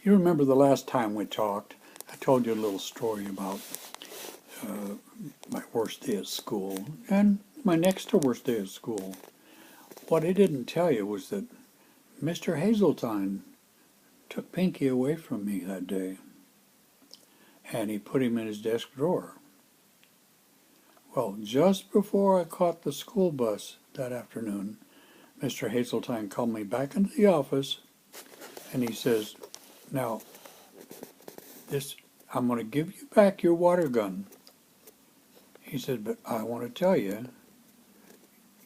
You remember the last time we talked, I told you a little story about my worst day at school and my next to worst day at school. What I didn't tell you was that Mr. Hazeltine took Pinky away from me that day, and he put him in his desk drawer. Well, just before I caught the school bus that afternoon, Mr. Hazeltine called me back into the office, and he says, "Now, I'm going to give you back your water gun." He said, "But I want to tell you,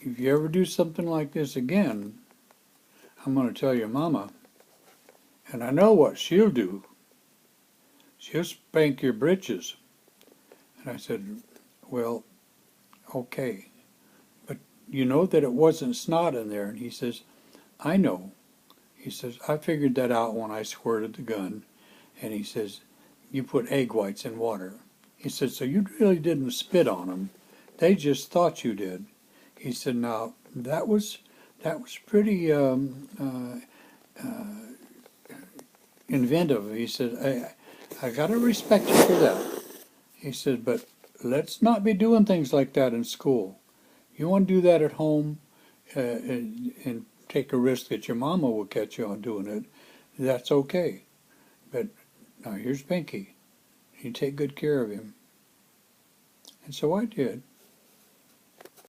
if you ever do something like this again, I'm going to tell your mama, and I know what she'll do. She'll spank your britches." And I said, "Well, okay, but you know that it wasn't snot in there." And he says, "I know." He says, "I figured that out when I squirted the gun." And he says, "You put egg whites in water." He said, "So you really didn't spit on them. They just thought you did." He said, "Now, that was pretty inventive." He said, I got to respect you for that." He said, "But let's not be doing things like that in school. You want to do that at home and take a risk that your mama will catch you on doing it, that's okay. But now here's Pinky. You take good care of him." And so I did.